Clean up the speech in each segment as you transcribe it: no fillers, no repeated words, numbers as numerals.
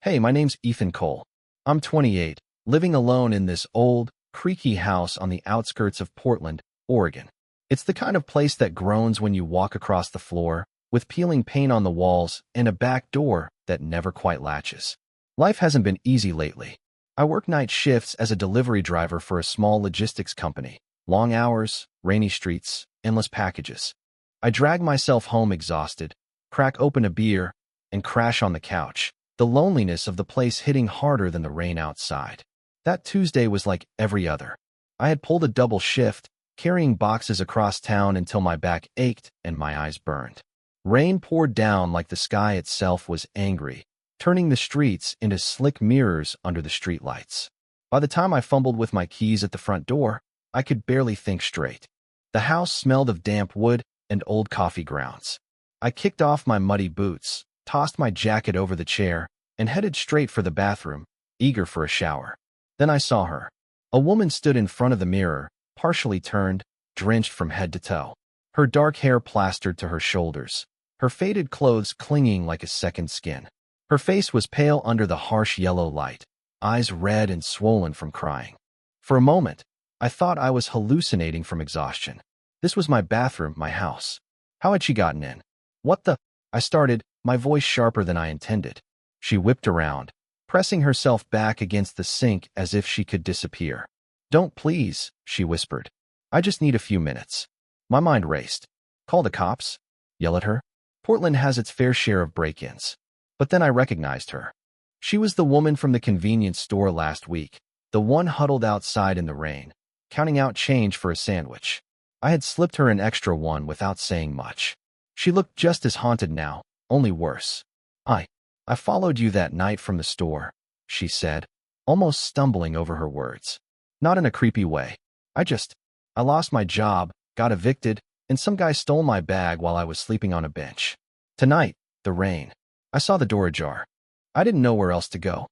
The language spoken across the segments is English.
Hey, my name's Ethan Cole. I'm 28, living alone in this old, creaky house on the outskirts of Portland, Oregon. It's the kind of place that groans when you walk across the floor, with peeling paint on the walls and a back door that never quite latches. Life hasn't been easy lately. I work night shifts as a delivery driver for a small logistics company. Long hours, rainy streets, endless packages. I drag myself home exhausted, crack open a beer, and crash on the couch, the loneliness of the place hitting harder than the rain outside. That Tuesday was like every other. I had pulled a double shift, carrying boxes across town until my back ached and my eyes burned. Rain poured down like the sky itself was angry, turning the streets into slick mirrors under the streetlights. By the time I fumbled with my keys at the front door, I could barely think straight. The house smelled of damp wood and old coffee grounds. I kicked off my muddy boots, tossed my jacket over the chair, and headed straight for the bathroom, eager for a shower. Then I saw her. A woman stood in front of the mirror, partially turned, drenched from head to toe. Her dark hair plastered to her shoulders, her faded clothes clinging like a second skin. Her face was pale under the harsh yellow light, eyes red and swollen from crying. For a moment, I thought I was hallucinating from exhaustion. This was my bathroom, my house. How had she gotten in? What the? I started, my voice sharper than I intended. She whipped around, pressing herself back against the sink as if she could disappear. Don't please, she whispered. I just need a few minutes. My mind raced. Call the cops? Yell at her? Portland has its fair share of break-ins. But then I recognized her. She was the woman from the convenience store last week, the one huddled outside in the rain, counting out change for a sandwich. I had slipped her an extra one without saying much. She looked just as haunted now, only worse. I followed you that night from the store, she said, almost stumbling over her words. Not in a creepy way. I lost my job, got evicted, and some guy stole my bag while I was sleeping on a bench. Tonight, the rain. I saw the door ajar. I didn't know where else to go.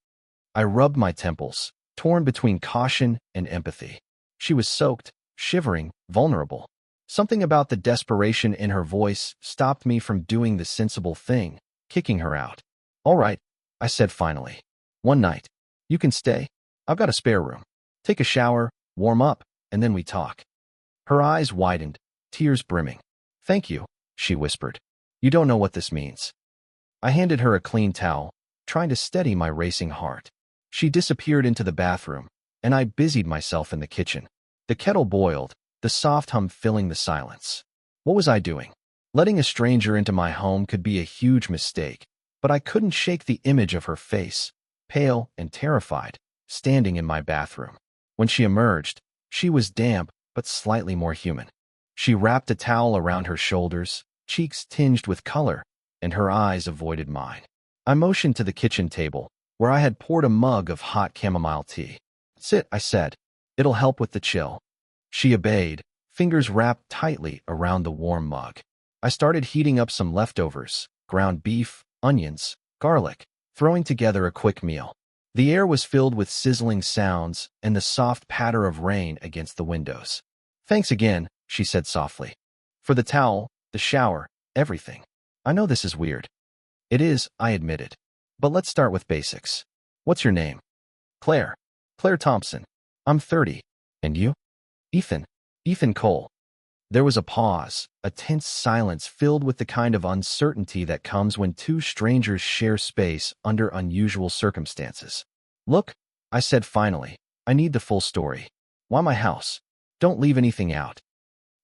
I rubbed my temples, torn between caution and empathy. She was soaked, shivering, vulnerable. Something about the desperation in her voice stopped me from doing the sensible thing, kicking her out. All right, I said finally. One night. You can stay. I've got a spare room. Take a shower, warm up, and then we talk. Her eyes widened, tears brimming. Thank you, she whispered. You don't know what this means. I handed her a clean towel, trying to steady my racing heart. She disappeared into the bathroom, and I busied myself in the kitchen. The kettle boiled, the soft hum filling the silence. What was I doing? Letting a stranger into my home could be a huge mistake, but I couldn't shake the image of her face, pale and terrified, standing in my bathroom. When she emerged, she was damp but slightly more human. She wrapped a towel around her shoulders, cheeks tinged with color, and her eyes avoided mine. I motioned to the kitchen table, where I had poured a mug of hot chamomile tea. Sit, I said. It'll help with the chill. She obeyed, fingers wrapped tightly around the warm mug. I started heating up some leftovers, ground beef, onions, garlic, throwing together a quick meal. The air was filled with sizzling sounds and the soft patter of rain against the windows. Thanks again, she said softly. For the towel, the shower, everything. I know this is weird. It is, I admitted. But let's start with basics. What's your name? Claire. Claire Thompson. I'm 30. And you? Ethan. Ethan Cole. There was a pause, a tense silence filled with the kind of uncertainty that comes when two strangers share space under unusual circumstances. Look, I said finally, I need the full story. Why my house? Don't leave anything out.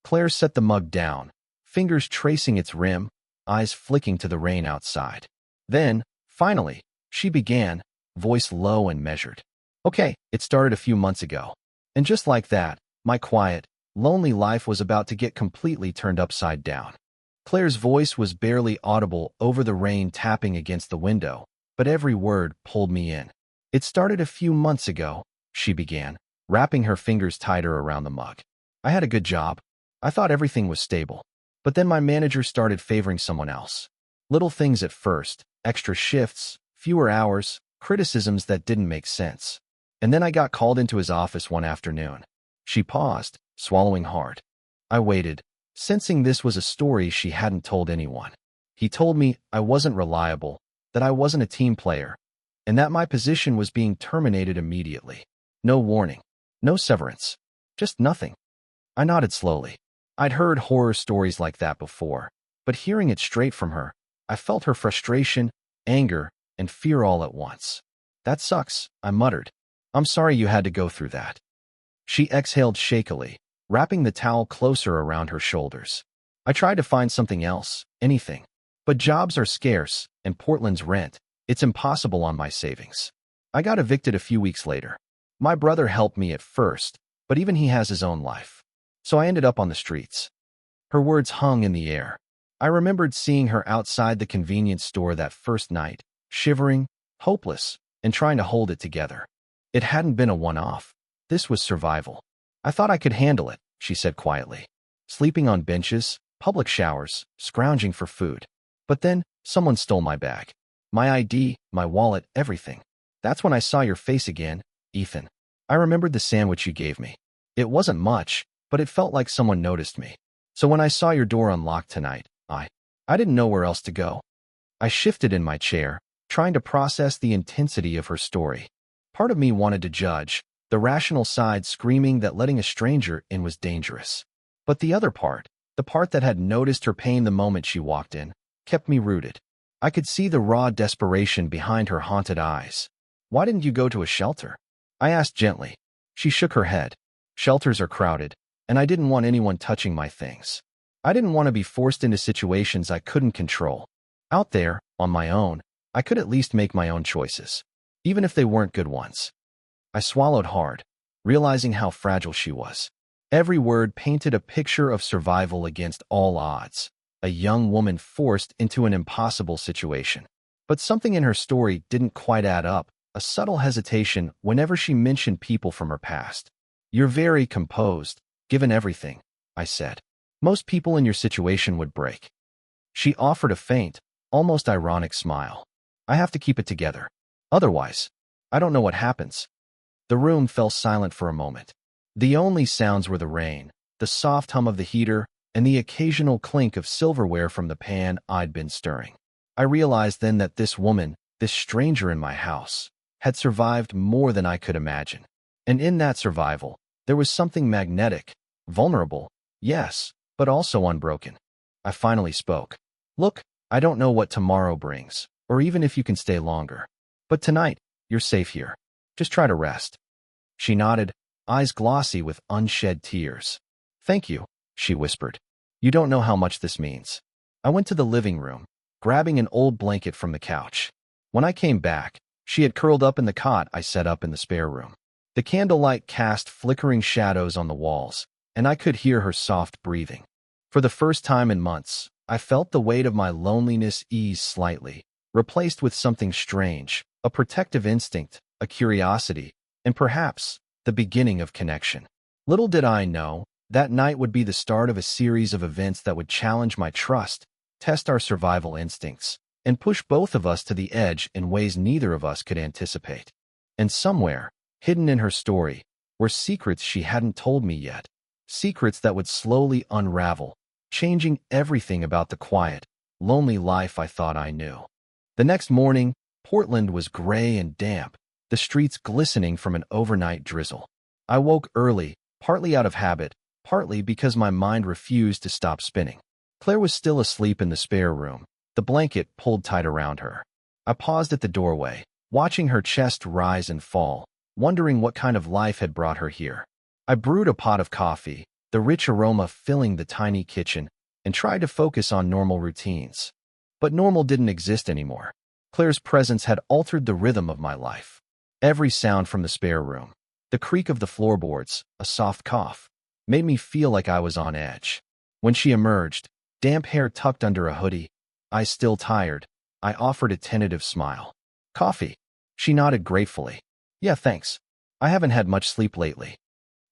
Claire set the mug down, fingers tracing its rim, eyes flicking to the rain outside. Then, finally, she began, voice low and measured. Okay, it started a few months ago. And just like that, my quiet, lonely life was about to get completely turned upside down. Claire's voice was barely audible over the rain tapping against the window, but every word pulled me in. It started a few months ago, she began, wrapping her fingers tighter around the mug. I had a good job. I thought everything was stable. But then my manager started favoring someone else. Little things at first, extra shifts, fewer hours, criticisms that didn't make sense. And then I got called into his office one afternoon. She paused, swallowing hard. I waited, sensing this was a story she hadn't told anyone. He told me I wasn't reliable, that I wasn't a team player, and that my position was being terminated immediately. No warning, no severance, just nothing. I nodded slowly. I'd heard horror stories like that before, but hearing it straight from her, I felt her frustration, anger, and fear all at once. That sucks, I muttered. I'm sorry you had to go through that. She exhaled shakily, wrapping the towel closer around her shoulders. I tried to find something else, anything. But jobs are scarce, and Portland's rent, it's impossible on my savings. I got evicted a few weeks later. My brother helped me at first, but even he has his own life. So I ended up on the streets. Her words hung in the air. I remembered seeing her outside the convenience store that first night, shivering, hopeless, and trying to hold it together. It hadn't been a one-off. This was survival. I thought I could handle it, she said quietly. Sleeping on benches, public showers, scrounging for food. But then, someone stole my bag. My ID, my wallet, everything. That's when I saw your face again, Ethan. I remembered the sandwich you gave me. It wasn't much, but it felt like someone noticed me. So when I saw your door unlocked tonight, I didn't know where else to go. I shifted in my chair, trying to process the intensity of her story. Part of me wanted to judge, the rational side screaming that letting a stranger in was dangerous. But the other part, the part that had noticed her pain the moment she walked in, kept me rooted. I could see the raw desperation behind her haunted eyes. Why didn't you go to a shelter? I asked gently. She shook her head. Shelters are crowded, and I didn't want anyone touching my things. I didn't want to be forced into situations I couldn't control. Out there, on my own, I could at least make my own choices, even if they weren't good ones. I swallowed hard, realizing how fragile she was. Every word painted a picture of survival against all odds, a young woman forced into an impossible situation. But something in her story didn't quite add up, a subtle hesitation whenever she mentioned people from her past. You're very composed, given everything, I said. Most people in your situation would break. She offered a faint, almost ironic smile. I have to keep it together. Otherwise, I don't know what happens. The room fell silent for a moment. The only sounds were the rain, the soft hum of the heater, and the occasional clink of silverware from the pan I'd been stirring. I realized then that this woman, this stranger in my house, had survived more than I could imagine. And in that survival, there was something magnetic, vulnerable, yes, but also unbroken. I finally spoke. Look, I don't know what tomorrow brings, or even if you can stay longer. But tonight, you're safe here. Just try to rest. She nodded, eyes glossy with unshed tears. Thank you, she whispered. You don't know how much this means. I went to the living room, grabbing an old blanket from the couch. When I came back, she had curled up in the cot I set up in the spare room. The candlelight cast flickering shadows on the walls, and I could hear her soft breathing. For the first time in months, I felt the weight of my loneliness ease slightly, replaced with something strange, a protective instinct, a curiosity, and perhaps the beginning of connection. Little did I know, that night would be the start of a series of events that would challenge my trust, test our survival instincts, and push both of us to the edge in ways neither of us could anticipate. And somewhere, hidden in her story, were secrets she hadn't told me yet. Secrets that would slowly unravel, changing everything about the quiet, lonely life I thought I knew. The next morning, Portland was gray and damp, the streets glistening from an overnight drizzle. I woke early, partly out of habit, partly because my mind refused to stop spinning. Claire was still asleep in the spare room, the blanket pulled tight around her. I paused at the doorway, watching her chest rise and fall, wondering what kind of life had brought her here. I brewed a pot of coffee, the rich aroma filling the tiny kitchen, and tried to focus on normal routines. But normal didn't exist anymore. Claire's presence had altered the rhythm of my life. Every sound from the spare room, the creak of the floorboards, a soft cough, made me feel like I was on edge. When she emerged, damp hair tucked under a hoodie, eyes still tired, I offered a tentative smile. Coffee? She nodded gratefully. Yeah, thanks. I haven't had much sleep lately.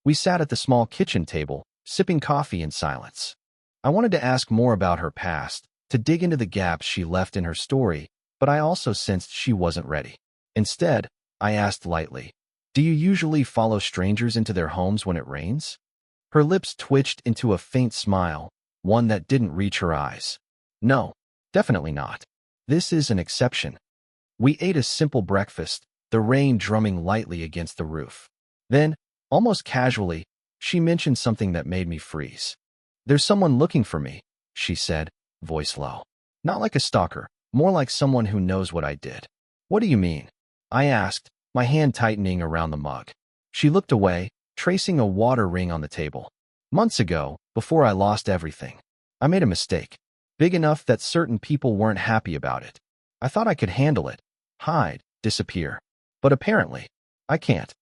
We sat at the small kitchen table, sipping coffee in silence. I wanted to ask more about her past, to dig into the gaps she left in her story, but I also sensed she wasn't ready. Instead, I asked lightly, do you usually follow strangers into their homes when it rains? Her lips twitched into a faint smile, one that didn't reach her eyes. No, definitely not. This is an exception. We ate a simple breakfast, the rain drumming lightly against the roof. Then, almost casually, she mentioned something that made me freeze. "There's someone looking for me," she said, voice low. "Not like a stalker, more like someone who knows what I did." "What do you mean?" I asked, my hand tightening around the mug. She looked away, tracing a water ring on the table. "Months ago, before I lost everything, I made a mistake. Big enough that certain people weren't happy about it. I thought I could handle it, hide, disappear. But apparently, I can't."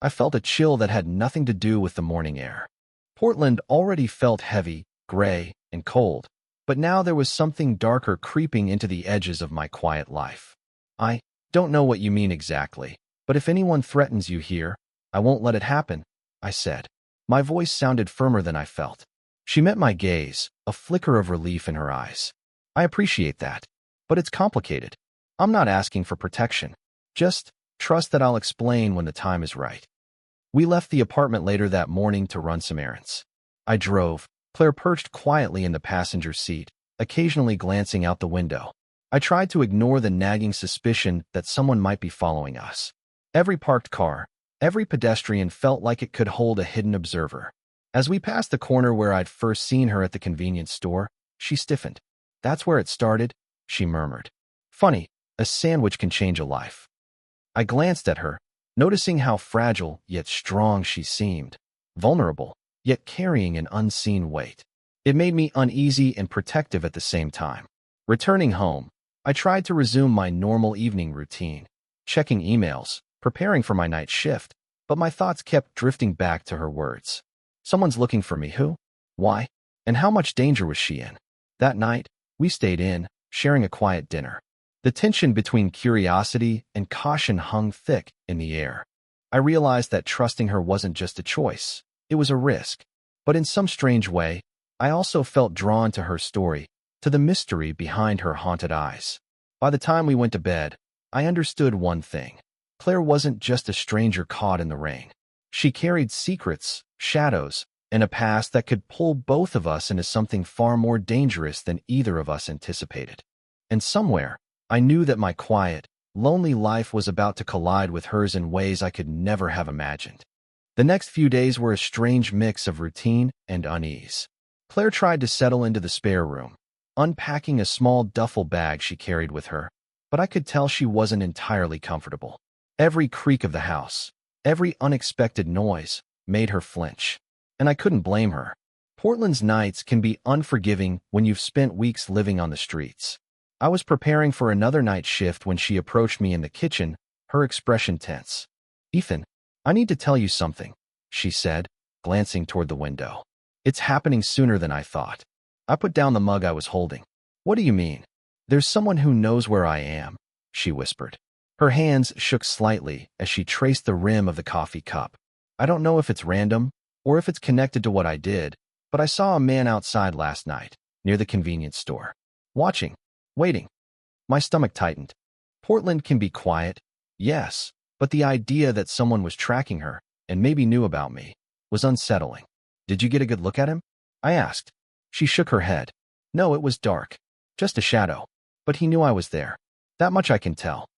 I felt a chill that had nothing to do with the morning air. Portland already felt heavy, gray, and cold, but now there was something darker creeping into the edges of my quiet life. "I don't know what you mean exactly, but if anyone threatens you here, I won't let it happen," I said. My voice sounded firmer than I felt. She met my gaze, a flicker of relief in her eyes. "I appreciate that, but it's complicated. I'm not asking for protection. Just trust that I'll explain when the time is right." We left the apartment later that morning to run some errands. I drove, Claire perched quietly in the passenger seat, occasionally glancing out the window. I tried to ignore the nagging suspicion that someone might be following us. Every parked car, every pedestrian felt like it could hold a hidden observer. As we passed the corner where I'd first seen her at the convenience store, she stiffened. "That's where it started," she murmured. "Funny, a sandwich can change a life." I glanced at her, noticing how fragile yet strong she seemed, vulnerable, yet carrying an unseen weight. It made me uneasy and protective at the same time. Returning home, I tried to resume my normal evening routine, checking emails, preparing for my night shift, but my thoughts kept drifting back to her words. Someone's looking for me. Who? Why? And how much danger was she in? That night, we stayed in, sharing a quiet dinner. The tension between curiosity and caution hung thick in the air. I realized that trusting her wasn't just a choice, it was a risk. But in some strange way, I also felt drawn to her story, to the mystery behind her haunted eyes. By the time we went to bed, I understood one thing. Claire wasn't just a stranger caught in the rain. She carried secrets, shadows, and a past that could pull both of us into something far more dangerous than either of us anticipated. And somewhere, I knew that my quiet, lonely life was about to collide with hers in ways I could never have imagined. The next few days were a strange mix of routine and unease. Claire tried to settle into the spare room, unpacking a small duffel bag she carried with her, but I could tell she wasn't entirely comfortable. Every creak of the house, every unexpected noise, made her flinch. And I couldn't blame her. Portland's nights can be unforgiving when you've spent weeks living on the streets. I was preparing for another night shift when she approached me in the kitchen, her expression tense. "Ethan, I need to tell you something," she said, glancing toward the window. "It's happening sooner than I thought." I put down the mug I was holding. "What do you mean?" "There's someone who knows where I am," she whispered. Her hands shook slightly as she traced the rim of the coffee cup. "I don't know if it's random or if it's connected to what I did, but I saw a man outside last night, near the convenience store. Watching. Waiting." My stomach tightened. Portland can be quiet, yes, but the idea that someone was tracking her, and maybe knew about me, was unsettling. "Did you get a good look at him?" I asked. She shook her head. "No, it was dark. Just a shadow. But he knew I was there. That much I can tell."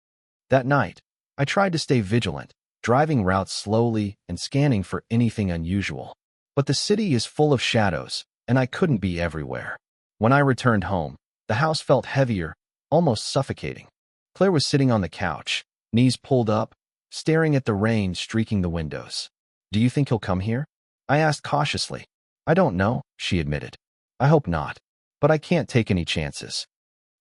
That night, I tried to stay vigilant, driving routes slowly and scanning for anything unusual. But the city is full of shadows, and I couldn't be everywhere. When I returned home, the house felt heavier, almost suffocating. Claire was sitting on the couch, knees pulled up, staring at the rain streaking the windows. "Do you think he'll come here?" I asked cautiously. "I don't know," she admitted. "I hope not, but I can't take any chances."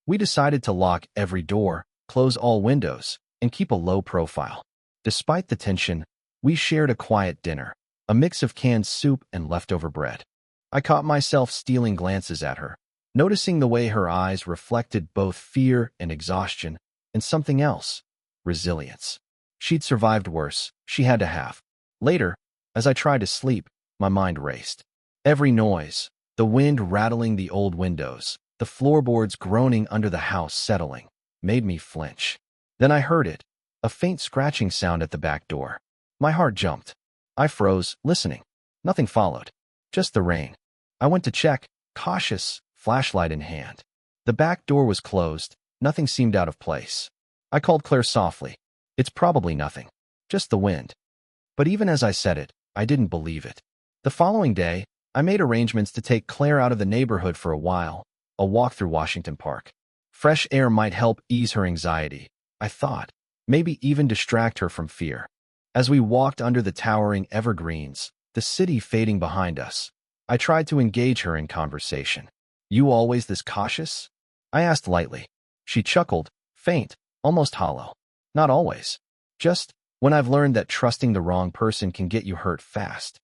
We decided to lock every door, close all windows, and keep a low profile. Despite the tension, we shared a quiet dinner, a mix of canned soup and leftover bread. I caught myself stealing glances at her, noticing the way her eyes reflected both fear and exhaustion, and something else, resilience. She'd survived worse, she had to have. Later, as I tried to sleep, my mind raced. Every noise, the wind rattling the old windows, the floorboards groaning under the house settling, made me flinch. Then I heard it, a faint scratching sound at the back door. My heart jumped. I froze, listening. Nothing followed. Just the rain. I went to check, cautious, flashlight in hand. The back door was closed. Nothing seemed out of place. I called Claire softly. It's probably nothing. Just the wind. But even as I said it, I didn't believe it. The following day, I made arrangements to take Claire out of the neighborhood for a while, a walk through Washington Park. Fresh air might help ease her anxiety, I thought, maybe even distract her from fear. As we walked under the towering evergreens, the city fading behind us, I tried to engage her in conversation. You always this cautious? I asked lightly. She chuckled, faint, almost hollow. Not always. Just when I've learned that trusting the wrong person can get you hurt fast.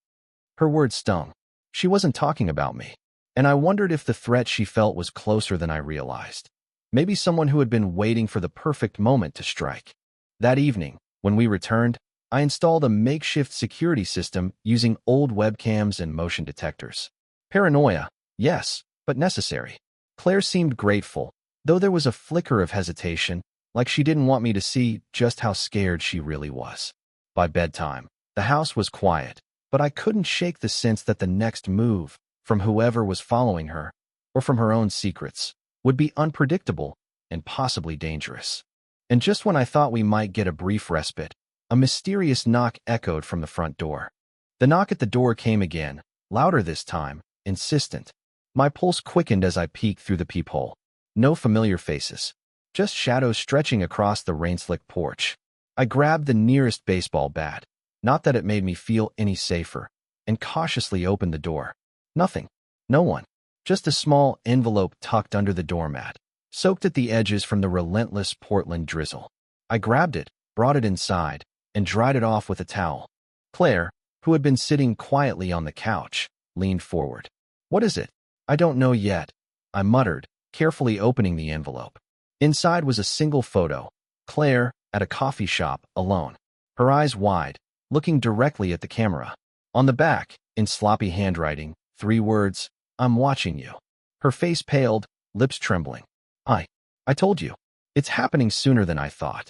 Her words stung. She wasn't talking about me, and I wondered if the threat she felt was closer than I realized. Maybe someone who had been waiting for the perfect moment to strike. That evening, when we returned, I installed a makeshift security system using old webcams and motion detectors. Paranoia, yes, but necessary. Claire seemed grateful, though there was a flicker of hesitation, like she didn't want me to see just how scared she really was. By bedtime, the house was quiet, but I couldn't shake the sense that the next move, from whoever was following her, or from her own secrets, would be unpredictable and possibly dangerous. And just when I thought we might get a brief respite, a mysterious knock echoed from the front door. The knock at the door came again, louder this time, insistent. My pulse quickened as I peeked through the peephole. No familiar faces, just shadows stretching across the rain-slicked porch. I grabbed the nearest baseball bat, not that it made me feel any safer, and cautiously opened the door. Nothing. No one. Just a small envelope tucked under the doormat, soaked at the edges from the relentless Portland drizzle. I grabbed it, brought it inside, and dried it off with a towel. Claire, who had been sitting quietly on the couch, leaned forward. What is it? I don't know yet, I muttered, carefully opening the envelope. Inside was a single photo, Claire, at a coffee shop, alone. Her eyes wide, looking directly at the camera. On the back, in sloppy handwriting, 3 words, I'm watching you. Her face paled, lips trembling. I told you. It's happening sooner than I thought.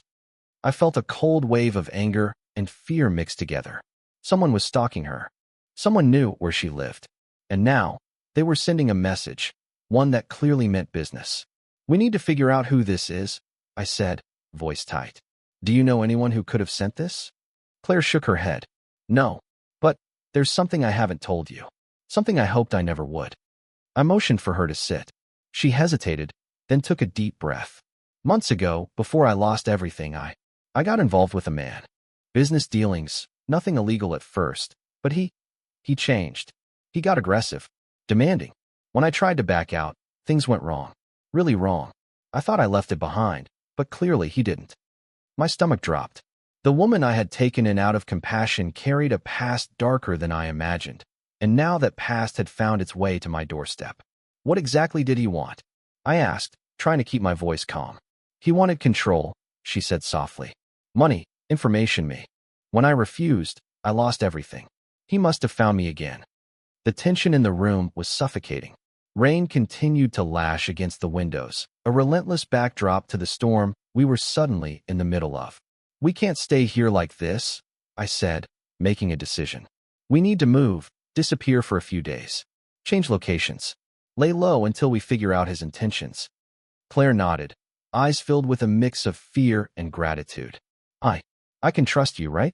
I felt a cold wave of anger and fear mixed together. Someone was stalking her. Someone knew where she lived. And now, they were sending a message, one that clearly meant business. We need to figure out who this is, I said, voice tight. Do you know anyone who could have sent this? Claire shook her head. No, but there's something I haven't told you. Something I hoped I never would. I motioned for her to sit. She hesitated, then took a deep breath. Months ago, before I lost everything, I got involved with a man. Business dealings, nothing illegal at first, but he changed. He got aggressive, demanding. When I tried to back out, things went wrong. Really wrong. I thought I left it behind, but clearly he didn't. My stomach dropped. The woman I had taken in out of compassion carried a past darker than I imagined, and now that past had found its way to my doorstep. What exactly did he want? I asked, trying to keep my voice calm. He wanted control, she said softly. Money, information me. When I refused, I lost everything. He must have found me again. The tension in the room was suffocating. Rain continued to lash against the windows, a relentless backdrop to the storm we were suddenly in the middle of. We can't stay here like this, I said, making a decision. We need to move, disappear for a few days. Change locations. Lay low until we figure out his intentions. Claire nodded, eyes filled with a mix of fear and gratitude. I can trust you, right?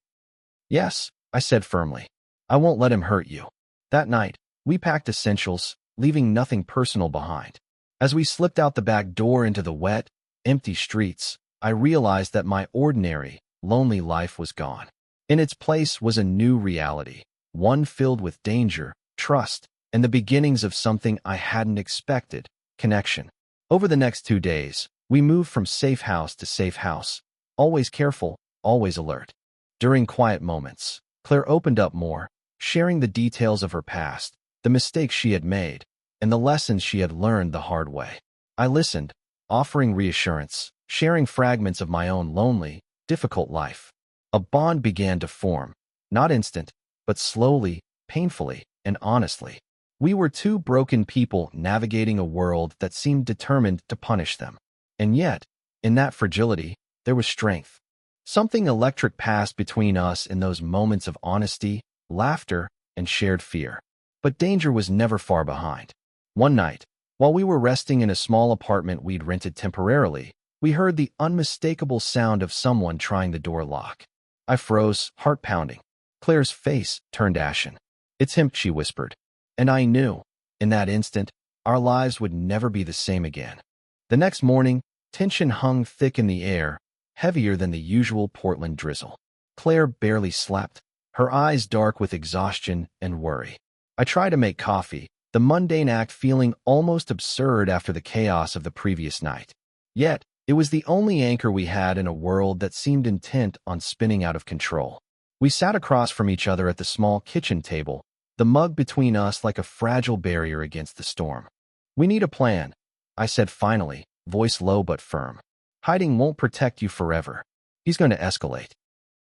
Yes, I said firmly. I won't let him hurt you. That night, we packed essentials, leaving nothing personal behind. As we slipped out the back door into the wet, empty streets, I realized that my ordinary, lonely life was gone. In its place was a new reality, one filled with danger, trust, and the beginnings of something I hadn't expected, connection. Over the next 2 days, we moved from safe house to safe house, always careful, always alert. During quiet moments, Claire opened up more, sharing the details of her past, the mistakes she had made, and the lessons she had learned the hard way. I listened, offering reassurance, sharing fragments of my own lonely, difficult life. A bond began to form, not instant, but slowly, painfully, and honestly. We were 2 broken people navigating a world that seemed determined to punish them. And yet, in that fragility, there was strength. Something electric passed between us in those moments of honesty, laughter, and shared fear. But danger was never far behind. One night, while we were resting in a small apartment we'd rented temporarily, We heard the unmistakable sound of someone trying the door lock. I froze, heart pounding. Claire's face turned ashen. "It's him," she whispered. And I knew, in that instant, our lives would never be the same again. The next morning, tension hung thick in the air, heavier than the usual Portland drizzle. Claire barely slept, her eyes dark with exhaustion and worry. I tried to make coffee, the mundane act feeling almost absurd after the chaos of the previous night. Yet, it was the only anchor we had in a world that seemed intent on spinning out of control. We sat across from each other at the small kitchen table, the mug between us like a fragile barrier against the storm. "We need a plan," I said finally, voice low but firm. "Hiding won't protect you forever. He's going to escalate."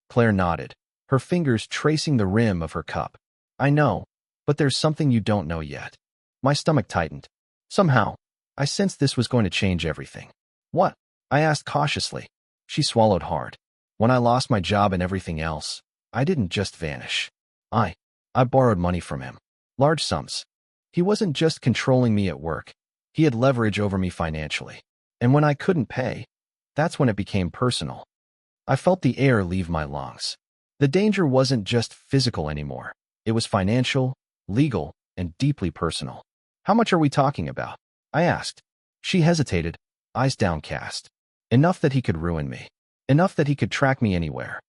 Claire nodded, her fingers tracing the rim of her cup. "I know, but there's something you don't know yet." My stomach tightened. Somehow, I sensed this was going to change everything. "What?" I asked cautiously. She swallowed hard. "When I lost my job and everything else, I didn't just vanish. I borrowed money from him. Large sums. He wasn't just controlling me at work. He had leverage over me financially. And when I couldn't pay, that's when it became personal. I felt the air leave my lungs. The danger wasn't just physical anymore. It was financial, legal, and deeply personal. "How much are we talking about?" I asked. She hesitated, eyes downcast. "Enough that he could ruin me. Enough that he could track me anywhere."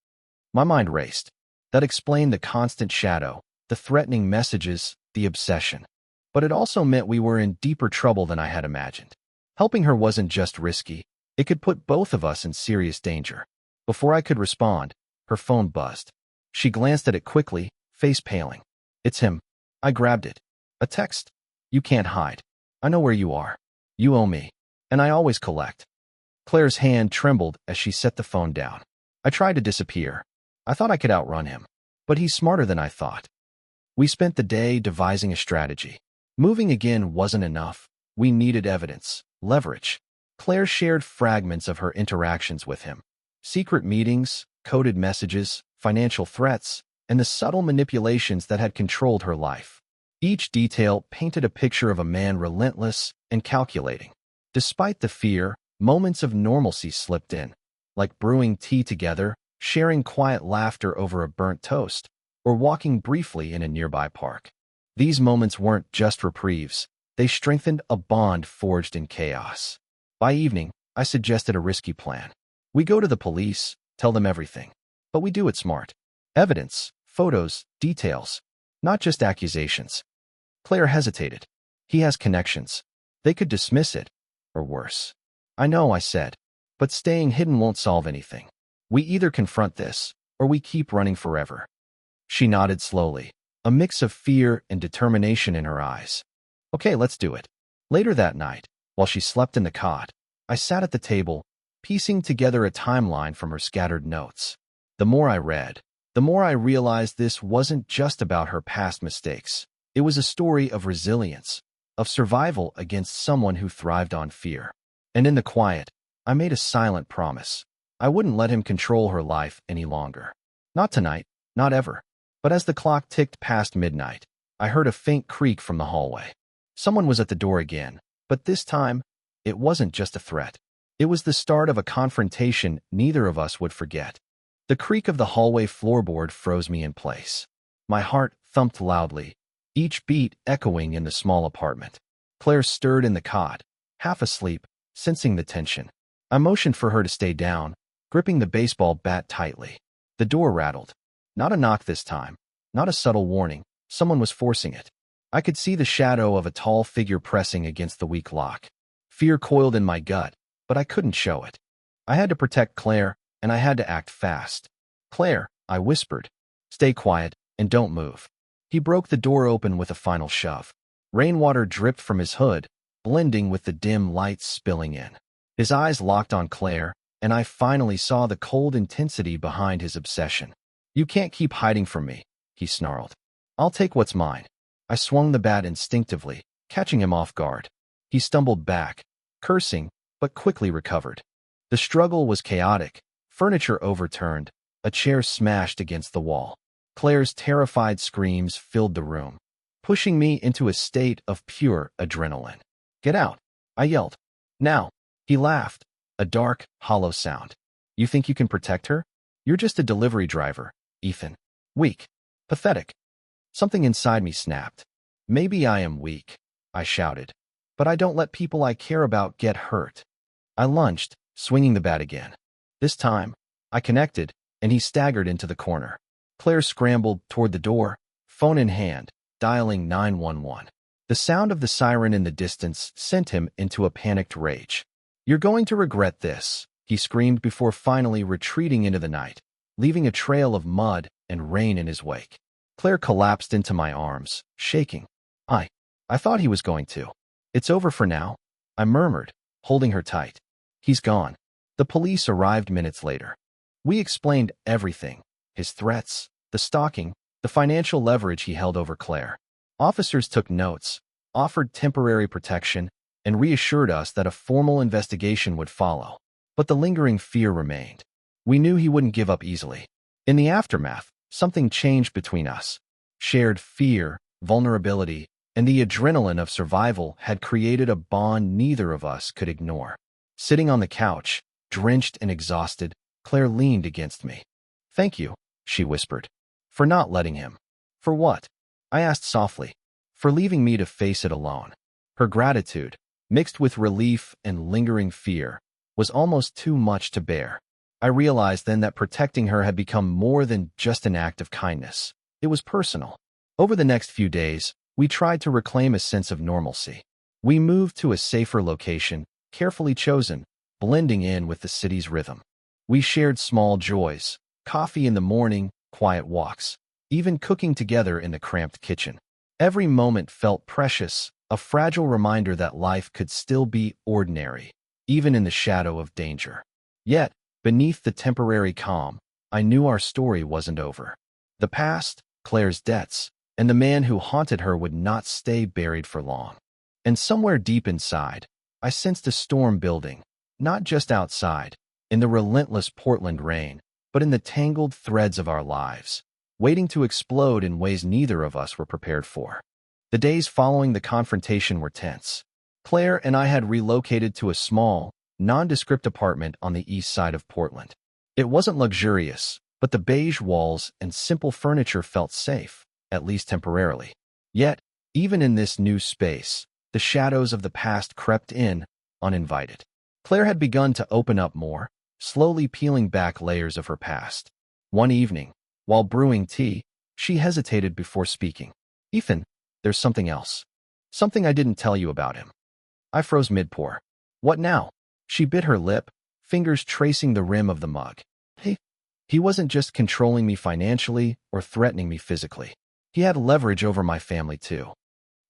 My mind raced. That explained the constant shadow, the threatening messages, the obsession. But it also meant we were in deeper trouble than I had imagined. Helping her wasn't just risky, it could put both of us in serious danger. Before I could respond, her phone buzzed. She glanced at it quickly, face paling. "It's him." I grabbed it. "A text? You can't hide. I know where you are. You owe me. And I always collect." Claire's hand trembled as she set the phone down. I tried to disappear. I thought I could outrun him. But he's smarter than I thought. We spent the day devising a strategy. Moving again wasn't enough. We needed evidence, leverage. Claire shared fragments of her interactions with him. Secret meetings, coded messages, financial threats, and the subtle manipulations that had controlled her life. Each detail painted a picture of a man relentless and calculating. Despite the fear, moments of normalcy slipped in, like brewing tea together, sharing quiet laughter over a burnt toast, or walking briefly in a nearby park. These moments weren't just reprieves. They strengthened a bond forged in chaos. By evening, I suggested a risky plan. We go to the police, tell them everything. But we do it smart. Evidence, photos, details, not just accusations. Claire hesitated. "He has connections. They could dismiss it, or worse." "I know," I said, "but staying hidden won't solve anything. We either confront this, or we keep running forever." She nodded slowly, a mix of fear and determination in her eyes. "Okay, let's do it." Later that night, while she slept in the cot, I sat at the table, piecing together a timeline from her scattered notes. The more I read, the more I realized this wasn't just about her past mistakes. It was a story of resilience, of survival against someone who thrived on fear. And in the quiet, I made a silent promise. I wouldn't let him control her life any longer. Not tonight, not ever. But as the clock ticked past midnight, I heard a faint creak from the hallway. Someone was at the door again, but this time, it wasn't just a threat. It was the start of a confrontation neither of us would forget. The creak of the hallway floorboard froze me in place. My heart thumped loudly, each beat echoing in the small apartment. Claire stirred in the cot, half asleep, sensing the tension. I motioned for her to stay down, gripping the baseball bat tightly. The door rattled. Not a knock this time, not a subtle warning. Someone was forcing it. I could see the shadow of a tall figure pressing against the weak lock. Fear coiled in my gut, but I couldn't show it. I had to protect Claire, and I had to act fast. "Claire," I whispered, "stay quiet and don't move." He broke the door open with a final shove. Rainwater dripped from his hood, blending with the dim lights spilling in. His eyes locked on Claire, and I finally saw the cold intensity behind his obsession. "You can't keep hiding from me," he snarled. "I'll take what's mine." I swung the bat instinctively, catching him off guard. He stumbled back, cursing, but quickly recovered. The struggle was chaotic, furniture overturned, a chair smashed against the wall. Claire's terrified screams filled the room, pushing me into a state of pure adrenaline. "Get out," I yelled. "Now." He laughed, A dark, hollow sound. You think you can protect her? You're just a delivery driver, Ethan. Weak. Pathetic. Something inside me snapped. Maybe I am weak, I shouted. But I don't let people I care about get hurt. I lunged, swinging the bat again. This time, I connected, and he staggered into the corner. Claire scrambled toward the door, phone in hand, dialing 911. The sound of the siren in the distance sent him into a panicked rage. You're going to regret this, he screamed before finally retreating into the night, leaving a trail of mud and rain in his wake. Claire collapsed into my arms, shaking. I thought he was going to. It's over for now, I murmured, holding her tight. He's gone. The police arrived minutes later. We explained everything, his threats, the stalking, the financial leverage he held over Claire. Officers took notes, offered temporary protection, and reassured us that a formal investigation would follow. But the lingering fear remained. We knew he wouldn't give up easily. In the aftermath, something changed between us. Shared fear, vulnerability, and the adrenaline of survival had created a bond neither of us could ignore. Sitting on the couch, drenched and exhausted, Claire leaned against me. Thank you, she whispered. For not letting him. For what? I asked softly. For leaving me to face it alone. Her gratitude, mixed with relief and lingering fear, was almost too much to bear. I realized then that protecting her had become more than just an act of kindness. It was personal. Over the next few days, we tried to reclaim a sense of normalcy. We moved to a safer location, carefully chosen, blending in with the city's rhythm. We shared small joys, coffee in the morning, quiet walks, even cooking together in the cramped kitchen. Every moment felt precious, a fragile reminder that life could still be ordinary, even in the shadow of danger. Yet, beneath the temporary calm, I knew our story wasn't over. The past, Claire's debts, and the man who haunted her would not stay buried for long. And somewhere deep inside, I sensed a storm building, not just outside, in the relentless Portland rain, but in the tangled threads of our lives, waiting to explode in ways neither of us were prepared for. The days following the confrontation were tense. Claire and I had relocated to a small, nondescript apartment on the east side of Portland. It wasn't luxurious, but the beige walls and simple furniture felt safe, at least temporarily. Yet, even in this new space, the shadows of the past crept in, uninvited. Claire had begun to open up more, slowly peeling back layers of her past. One evening, while brewing tea, she hesitated before speaking. Ethan, there's something else. Something I didn't tell you about him. I froze mid-pour. What now? She bit her lip, fingers tracing the rim of the mug. He wasn't just controlling me financially or threatening me physically. He had leverage over my family too.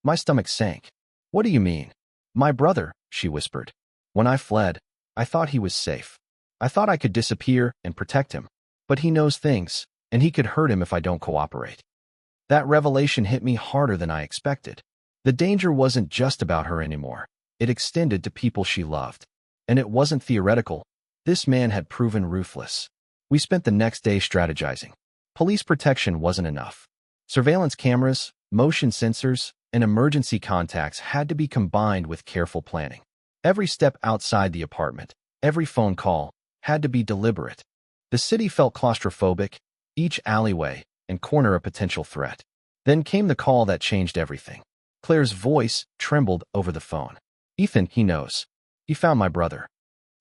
My stomach sank. What do you mean? My brother, she whispered. When I fled, I thought he was safe. I thought I could disappear and protect him. But he knows things, and he could hurt him if I don't cooperate. That revelation hit me harder than I expected. The danger wasn't just about her anymore. It extended to people she loved. And it wasn't theoretical. This man had proven ruthless. We spent the next day strategizing. Police protection wasn't enough. Surveillance cameras, motion sensors, and emergency contacts had to be combined with careful planning. Every step outside the apartment, every phone call, had to be deliberate. The city felt claustrophobic, each alleyway and corner a potential threat. Then came the call that changed everything. Claire's voice trembled over the phone. Ethan, he knows. He found my brother.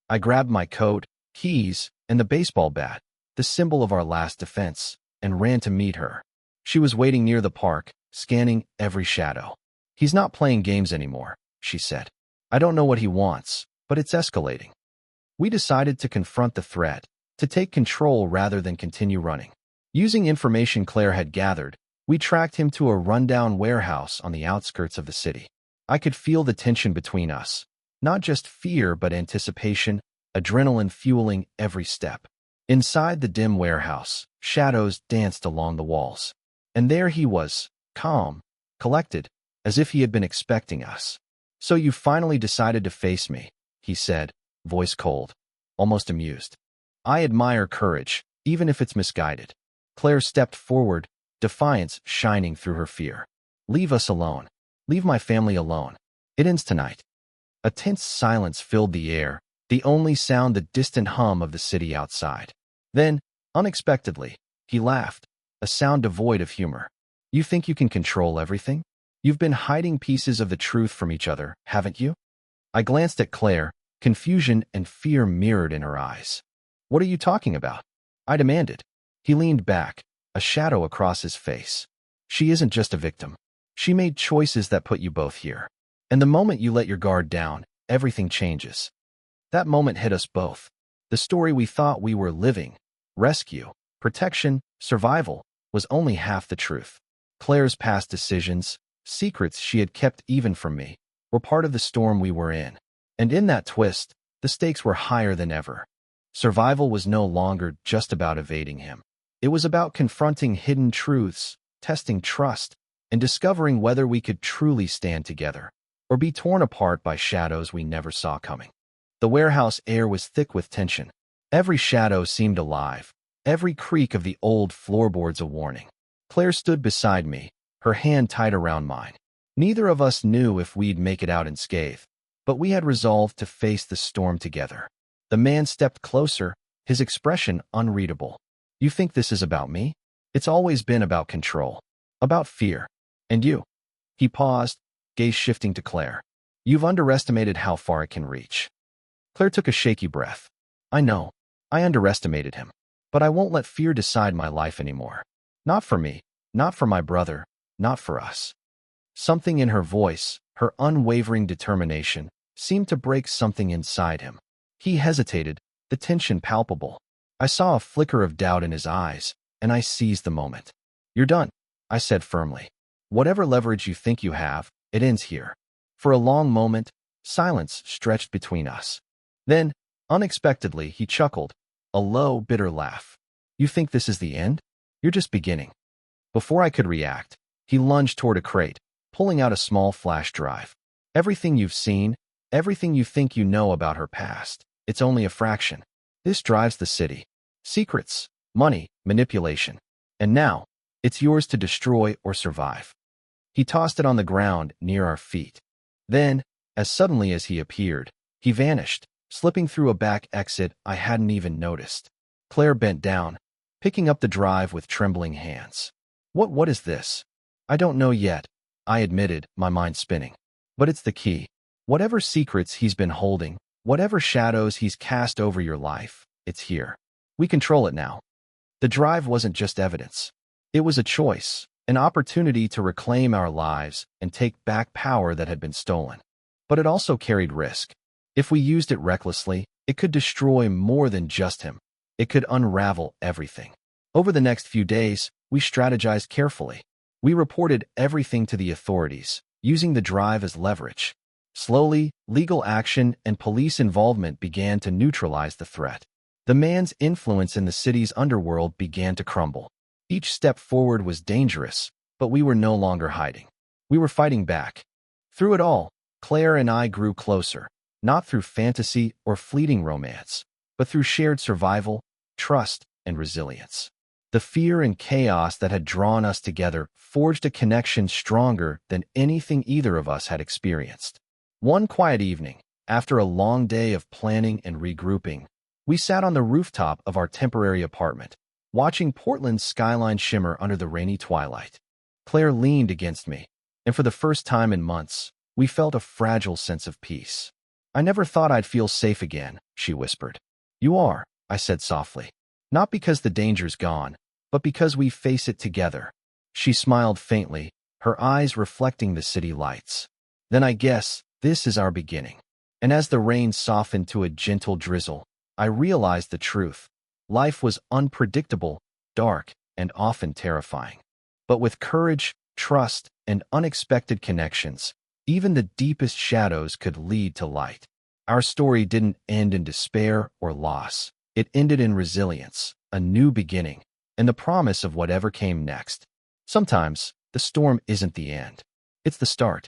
I grabbed my coat, keys, and the baseball bat, the symbol of our last defense, and ran to meet her. She was waiting near the park, scanning every shadow. He's not playing games anymore, she said. I don't know what he wants, but it's escalating. We decided to confront the threat, to take control rather than continue running. Using information Claire had gathered, we tracked him to a rundown warehouse on the outskirts of the city. I could feel the tension between us, not just fear but anticipation, adrenaline fueling every step. Inside the dim warehouse, shadows danced along the walls. And there he was, calm, collected, as if he had been expecting us. So you finally decided to face me, he said, voice cold, almost amused. I admire courage, even if it's misguided. Claire stepped forward, defiance shining through her fear. Leave us alone. Leave my family alone. It ends tonight. A tense silence filled the air, the only sound the distant hum of the city outside. Then, unexpectedly, he laughed, a sound devoid of humor. You think you can control everything? You've been hiding pieces of the truth from each other, haven't you? I glanced at Claire, confusion and fear mirrored in her eyes. What are you talking about? I demanded. He leaned back, a shadow across his face. She isn't just a victim. She made choices that put you both here. And the moment you let your guard down, everything changes. That moment hit us both. The story we thought we were living, rescue, protection, survival, was only half the truth. Claire's past decisions, secrets she had kept even from me, were part of the storm we were in. And in that twist, the stakes were higher than ever. Survival was no longer just about evading him. It was about confronting hidden truths, testing trust, and discovering whether we could truly stand together, or be torn apart by shadows we never saw coming. The warehouse air was thick with tension. Every shadow seemed alive, every creak of the old floorboards a warning. Claire stood beside me, her hand tight around mine. Neither of us knew if we'd make it out unscathed, but we had resolved to face the storm together. The man stepped closer, his expression unreadable. You think this is about me? It's always been about control, about fear. And you? He paused, gaze shifting to Claire. You've underestimated how far it can reach. Claire took a shaky breath. I know. I underestimated him. But I won't let fear decide my life anymore. Not for me, not for my brother, not for us. Something in her voice, her unwavering determination, seemed to break something inside him. He hesitated, the tension palpable. I saw a flicker of doubt in his eyes, and I seized the moment. You're done, I said firmly. Whatever leverage you think you have, it ends here. For a long moment, silence stretched between us. Then, unexpectedly, he chuckled, a low, bitter laugh. You think this is the end? You're just beginning. Before I could react, he lunged toward a crate, pulling out a small flash drive. Everything you've seen, everything you think you know about her past, it's only a fraction. This drives the city. Secrets, money, manipulation. And now, it's yours to destroy or survive. He tossed it on the ground near our feet. Then, as suddenly as he appeared, he vanished, slipping through a back exit I hadn't even noticed. Claire bent down, picking up the drive with trembling hands. What is this? I don't know yet, I admitted, my mind spinning. But it's the key. Whatever secrets he's been holding, whatever shadows he's cast over your life, it's here. We control it now. The drive wasn't just evidence. It was a choice, an opportunity to reclaim our lives and take back power that had been stolen. But it also carried risk. If we used it recklessly, it could destroy more than just him. It could unravel everything. Over the next few days, we strategized carefully. We reported everything to the authorities, using the drive as leverage. Slowly, legal action and police involvement began to neutralize the threat. The man's influence in the city's underworld began to crumble. Each step forward was dangerous, but we were no longer hiding. We were fighting back. Through it all, Claire and I grew closer, not through fantasy or fleeting romance, but through shared survival, trust, and resilience. The fear and chaos that had drawn us together forged a connection stronger than anything either of us had experienced. One quiet evening, after a long day of planning and regrouping, we sat on the rooftop of our temporary apartment, watching Portland's skyline shimmer under the rainy twilight. Claire leaned against me, and for the first time in months, we felt a fragile sense of peace. I never thought I'd feel safe again, she whispered. You are, I said softly. Not because the danger's gone, but because we face it together. She smiled faintly, her eyes reflecting the city lights. Then I guess this is our beginning. And as the rain softened to a gentle drizzle, I realized the truth. Life was unpredictable, dark, and often terrifying. But with courage, trust, and unexpected connections, even the deepest shadows could lead to light. Our story didn't end in despair or loss. It ended in resilience, a new beginning, and the promise of whatever came next. Sometimes, the storm isn't the end. It's the start.